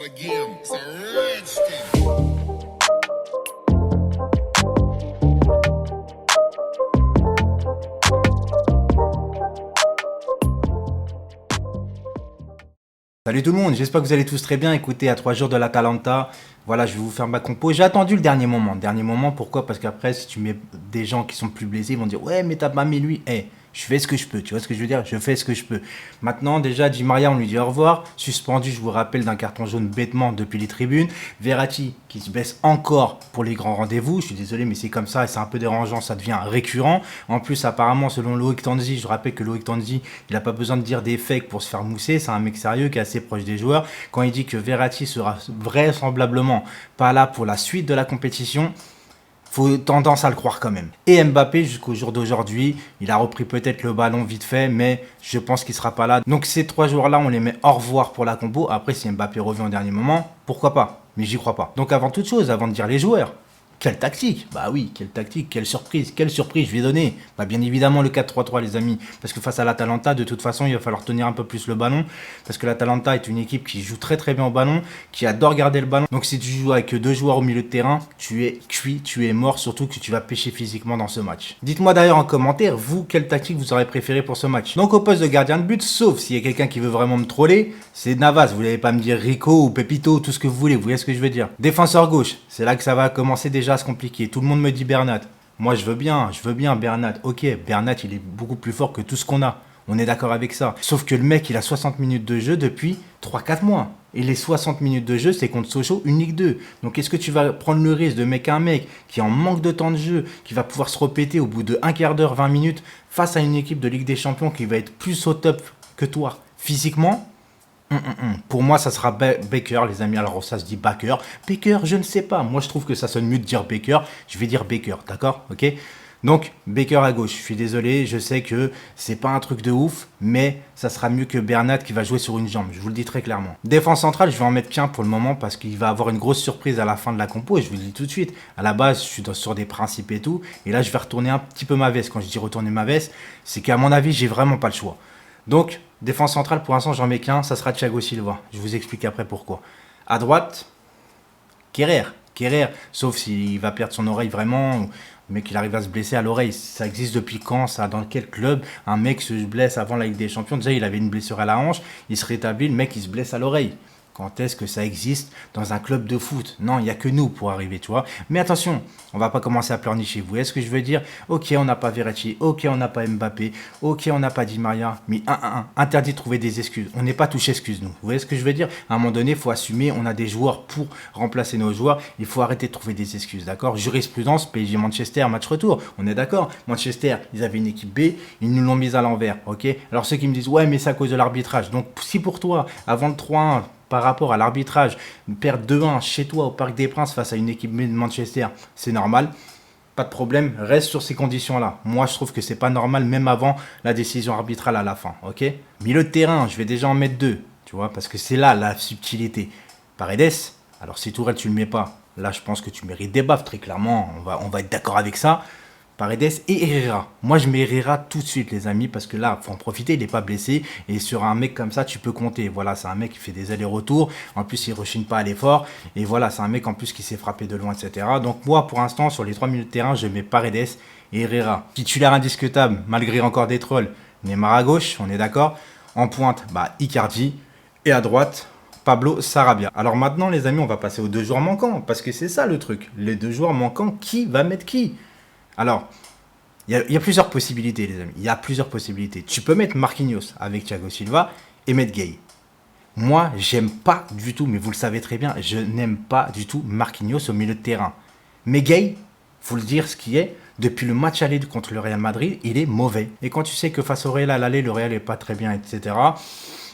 again. It's a Redskin. Salut tout le monde, j'espère que vous allez tous très bien. Écoutez, à 3 jours de l'Atalanta, voilà, je vais vous faire ma compo. J'ai attendu le dernier moment. Dernier moment, pourquoi? Parce qu'après, si tu mets des gens qui sont plus blessés, ils vont dire ouais, mais t'as pas mis lui. Je fais ce que je peux. Tu vois ce que je veux dire? Je fais ce que je peux. Maintenant, déjà, Di Maria, on lui dit au revoir. Suspendu, je vous rappelle, d'un carton jaune bêtement depuis les tribunes. Verratti, qui se blesse encore pour les grands rendez-vous. Je suis désolé, mais c'est comme ça et c'est un peu dérangeant. Ça devient récurrent. En plus, apparemment, selon Loïc Tanzi, je rappelle que Loïc Tanzi, il n'a pas besoin de dire des fakes pour se faire mousser. C'est un mec sérieux qui est assez proche des joueurs. Quand il dit que Verratti sera vraisemblablement pas là pour la suite de la compétition, faut tendance à le croire quand même. Et Mbappé, jusqu'au jour d'aujourd'hui, il a repris peut-être le ballon vite fait, mais je pense qu'il sera pas là. Donc ces 3 joueurs-là, on les met au revoir pour la compo. Après, si Mbappé revient au dernier moment, pourquoi pas? Mais j'y crois pas. Donc avant toute chose, avant de dire les joueurs, quelle tactique? Bah oui, quelle tactique, quelle surprise je vais donner. Bah bien évidemment le 4-3-3 les amis, parce que face à l'Atalanta, de toute façon, il va falloir tenir un peu plus le ballon, parce que l'Atalanta est une équipe qui joue très très bien au ballon, qui adore garder le ballon. Donc si tu joues avec 2 joueurs au milieu de terrain, tu es cuit, tu es mort, surtout que tu vas pêcher physiquement dans ce match. Dites-moi d'ailleurs en commentaire, vous, quelle tactique vous aurez préféré pour ce match. Donc au poste de gardien de but, sauf s'il y a quelqu'un qui veut vraiment me troller, c'est Navas, vous n'allez pas me dire Rico ou Pepito, tout ce que vous voulez, vous voyez ce que je veux dire. Défenseur gauche, c'est là que ça va commencer déjà à se compliquer. Tout le monde me dit Bernat. Moi, je veux bien Bernat. Ok, Bernat, il est beaucoup plus fort que tout ce qu'on a. On est d'accord avec ça. Sauf que le mec, il a 60 minutes de jeu depuis 3-4 mois. Et les 60 minutes de jeu, c'est contre Sochaux, unique 2. Donc, est-ce que tu vas prendre le risque de mettre un mec qui est en manque de temps de jeu, qui va pouvoir se répéter au bout de un quart d'heure, 20 minutes, face à une équipe de Ligue des Champions qui va être plus au top que toi physiquement? Pour moi, ça sera Baker, les amis. Alors, ça se dit Baker. Baker, je ne sais pas. Moi, je trouve que ça sonne mieux de dire Baker. Je vais dire Baker, d'accord? Ok? Donc, Baker à gauche. Je suis désolé, je sais que c'est pas un truc de ouf, mais ça sera mieux que Bernat qui va jouer sur une jambe. Je vous le dis très clairement. Défense centrale, je vais en mettre qu'un pour le moment parce qu'il va avoir une grosse surprise à la fin de la compo. Et je vous le dis tout de suite. À la base, je suis sur des principes et tout. Et là, je vais retourner un petit peu ma veste. Quand je dis retourner ma veste, c'est qu'à mon avis, j'ai vraiment pas le choix. Donc, défense centrale, pour l'instant, j'en mets qu'un, ça sera Thiago Silva. Je vous explique après pourquoi. À droite, Kerrer, sauf s'il va perdre son oreille vraiment, mais qu'il arrive à se blesser à l'oreille. Ça existe depuis quand, ça? Dans quel club un mec se blesse avant la Ligue des Champions? Déjà, il avait une blessure à la hanche, il se rétablit, le mec, il se blesse à l'oreille. Quand est-ce que ça existe dans un club de foot? Non, il n'y a que nous pour arriver, tu vois. Mais attention, on va pas commencer à pleurnicher. Vous voyez ce que je veux dire? Ok, on n'a pas Verratti, ok, on n'a pas Mbappé, ok, on n'a pas Di Maria, mais interdit de trouver des excuses. On n'est pas touché excuses, nous. Vous voyez ce que je veux dire? À un moment donné, il faut assumer, on a des joueurs pour remplacer nos joueurs. Il faut arrêter de trouver des excuses, d'accord? Jurisprudence, PSG Manchester, match retour. On est d'accord? Manchester, ils avaient une équipe B, ils nous l'ont mise à l'envers, ok? Alors ceux qui me disent, ouais, mais c'est à cause de l'arbitrage. Donc si pour toi, avant le 3-1, par rapport à l'arbitrage, perdre 2-1 chez toi au Parc des Princes face à une équipe de Manchester, c'est normal. Pas de problème, reste sur ces conditions-là. Moi, je trouve que c'est pas normal, même avant la décision arbitrale à la fin, ok? Milieu de terrain, je vais déjà en mettre 2, tu vois, parce que c'est là la subtilité. Paredes, alors si Tourelle, tu le mets pas, là, je pense que tu mérites des baffes, très clairement, on va être d'accord avec ça. Paredes et Herrera. Moi, je mets Herrera tout de suite, les amis, parce que là, faut en profiter, il n'est pas blessé. Et sur un mec comme ça, tu peux compter. Voilà, c'est un mec qui fait des allers-retours. En plus, il ne rechigne pas à l'effort. Et voilà, c'est un mec en plus qui s'est frappé de loin, etc. Donc moi, pour l'instant, sur les 3 minutes de terrain, je mets Paredes et Herrera. Titulaire indiscutable, malgré encore des trolls. Neymar à gauche, on est d'accord. En pointe, Icardi. Et à droite, Pablo Sarabia. Alors maintenant, les amis, on va passer aux 2 joueurs manquants. Parce que c'est ça le truc. Les 2 joueurs manquants, qui va mettre qui? Alors, il y a plusieurs possibilités, les amis. Il y a plusieurs possibilités. Tu peux mettre Marquinhos avec Thiago Silva et mettre Gay. Moi, j'aime pas du tout, mais vous le savez très bien, je n'aime pas du tout Marquinhos au milieu de terrain. Mais Gay, faut le dire ce qui est, depuis le match aller contre le Real Madrid, il est mauvais. Et quand tu sais que face au Real à l'aller, le Real n'est pas très bien, etc.,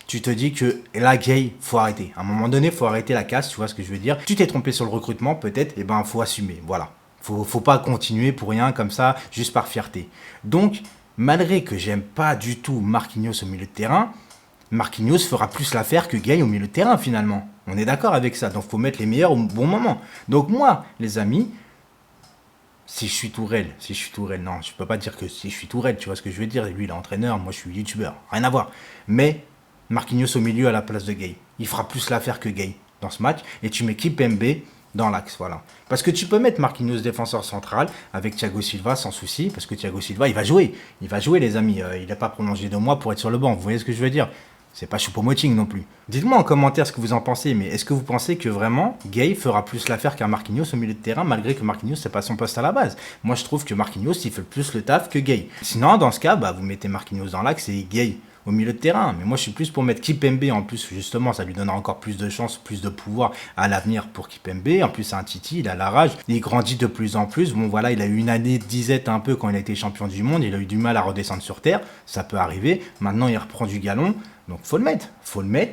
tu te dis que là, Gay, faut arrêter. À un moment donné, faut arrêter la casse, tu vois ce que je veux dire. Tu t'es trompé sur le recrutement, peut-être, et faut assumer, voilà. Faut pas continuer pour rien comme ça, juste par fierté. Donc, malgré que j'aime pas du tout Marquinhos au milieu de terrain, Marquinhos fera plus l'affaire que Gay au milieu de terrain finalement. On est d'accord avec ça, donc faut mettre les meilleurs au bon moment. Donc moi, les amis, si je suis Tourelle, non, je peux pas dire que si je suis Tourelle, tu vois ce que je veux dire, lui il est entraîneur, moi je suis youtubeur, rien à voir. Mais Marquinhos au milieu à la place de Gay, il fera plus l'affaire que Gay. dans ce match et tu mets Kimpembe dans l'axe, voilà. Parce que tu peux mettre Marquinhos défenseur central avec Thiago Silva sans souci, parce que Thiago Silva, il va jouer. Il va jouer, les amis. Il n'a pas prolongé 2 mois pour être sur le banc. Vous voyez ce que je veux dire? C'est pas Choupo-Moting non plus. Dites-moi en commentaire ce que vous en pensez, mais est-ce que vous pensez que vraiment Gay fera plus l'affaire qu'un Marquinhos au milieu de terrain, malgré que Marquinhos, c'est pas son poste à la base? Moi, je trouve que Marquinhos, il fait plus le taf que Gay. Sinon, dans ce cas, bah, vous mettez Marquinhos dans l'axe et Gay au milieu de terrain. Mais moi, je suis plus pour mettre Kimpembe. En plus, justement, ça lui donnera encore plus de chance, plus de pouvoir à l'avenir pour Kimpembe. En plus, c'est un Titi, il a la rage. Il grandit de plus en plus. Bon, voilà, il a eu une année de disette un peu quand il a été champion du monde. Il a eu du mal à redescendre sur terre. Ça peut arriver. Maintenant, il reprend du galon. Donc, faut le mettre.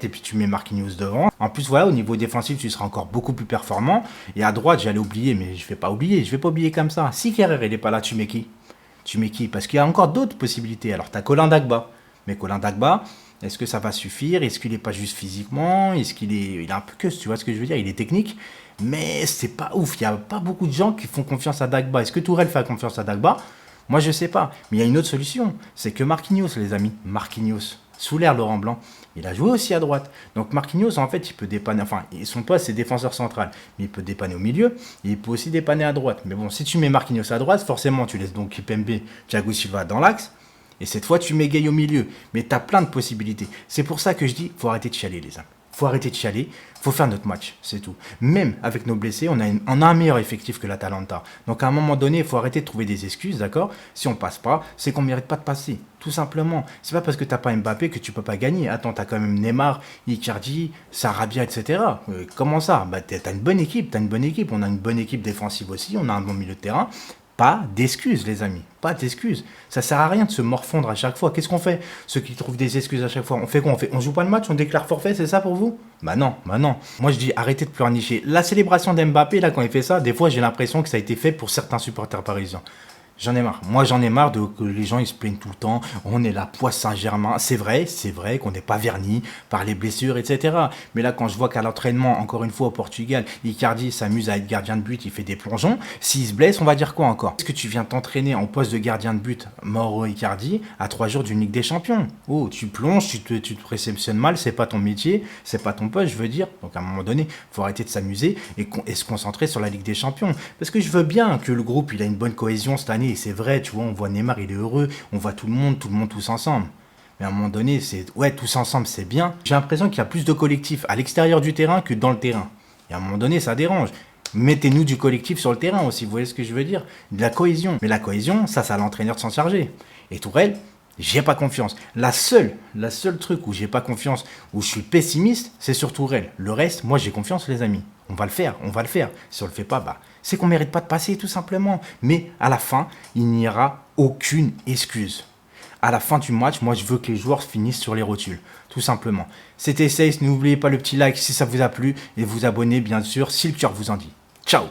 Et puis, tu mets Marquinhos devant. En plus, voilà, au niveau défensif, tu seras encore beaucoup plus performant. Et à droite, j'allais oublier, mais je vais pas oublier comme ça. Si Kerrer, il est pas là, tu mets qui? Parce qu'il y a encore d'autres possibilités. Alors, tu as Colin Dagba. Mais Colin Dagba, est-ce que ça va suffire? Est-ce qu'il n'est pas juste physiquement? Est-ce qu'il est... Il est un peu que, tu vois ce que je veux dire? Il est technique, mais c'est pas ouf. Il n'y a pas beaucoup de gens qui font confiance à Dagba. Est-ce que Tourelle fait confiance à Dagba? Moi, je sais pas. Mais il y a une autre solution. C'est que Marquinhos, les amis. Marquinhos, sous l'air Laurent Blanc, il a joué aussi à droite. Donc Marquinhos, en fait, il peut dépanner. Enfin, son poste, c'est défenseur central. Mais il peut dépanner au milieu. Et il peut aussi dépanner à droite. Mais bon, si tu mets Marquinhos à droite, forcément, tu laisses donc Kimpembe, Thiago Silva dans l'axe. Et cette fois, tu mets Gay au milieu. Mais tu as plein de possibilités. C'est pour ça que je dis, faut arrêter de chialer, les amis. Faut arrêter de chialer. Faut faire notre match, c'est tout. Même avec nos blessés, on a un meilleur effectif que l'Atalanta. Donc à un moment donné, il faut arrêter de trouver des excuses, d'accord? Si on passe pas, c'est qu'on ne mérite pas de passer. Tout simplement. C'est pas parce que tu n'as pas Mbappé que tu peux pas gagner. Attends, tu as quand même Neymar, Icardi, Sarabia, etc. Comment ça? Bah, tu as une bonne équipe. On a une bonne équipe défensive aussi. On a un bon milieu de terrain. Pas d'excuses, les amis. Pas d'excuses. Ça sert à rien de se morfondre à chaque fois. Qu'est-ce qu'on fait? Ceux qui trouvent des excuses à chaque fois, on fait quoi? On joue pas le match, on déclare forfait, c'est ça pour vous? Bah non. Moi je dis arrêtez de pleurnicher. La célébration d'Mbappé, là, quand il fait ça, des fois j'ai l'impression que ça a été fait pour certains supporters parisiens. J'en ai marre. Moi, j'en ai marre de que les gens ils se plaignent tout le temps. On est la Poisse Saint-Germain. C'est vrai qu'on n'est pas verni par les blessures, etc. Mais là, quand je vois qu'à l'entraînement, encore une fois au Portugal, Icardi s'amuse à être gardien de but, il fait des plongeons. S'il se blesse, on va dire quoi encore? Est-ce que tu viens t'entraîner en poste de gardien de but, Mauro Icardi, à 3 jours d'une Ligue des Champions? Oh, tu plonges, tu te réceptionnes mal, c'est pas ton métier, c'est pas ton poste, je veux dire. Donc à un moment donné, il faut arrêter de s'amuser et se concentrer sur la Ligue des Champions. Parce que je veux bien que le groupe il a une bonne cohésion cette année. Et c'est vrai, tu vois, on voit Neymar, il est heureux, on voit tout le monde tous ensemble. Mais à un moment donné, tous ensemble, c'est bien. J'ai l'impression qu'il y a plus de collectifs à l'extérieur du terrain que dans le terrain. Et à un moment donné, ça dérange. Mettez-nous du collectif sur le terrain aussi, vous voyez ce que je veux dire? De la cohésion. Mais la cohésion, ça c'est à l'entraîneur de s'en charger. Et Tourelle, j'ai pas confiance. La seule truc où j'ai pas confiance, où je suis pessimiste, c'est sur Tourelle. Le reste, moi j'ai confiance, les amis. On va le faire. Si on le fait pas, bah, c'est qu'on mérite pas de passer, tout simplement. Mais à la fin, il n'y aura aucune excuse. À la fin du match, moi je veux que les joueurs finissent sur les rotules, tout simplement. C'était Sace, n'oubliez pas le petit like si ça vous a plu et vous abonner bien sûr si le cœur vous en dit. Ciao!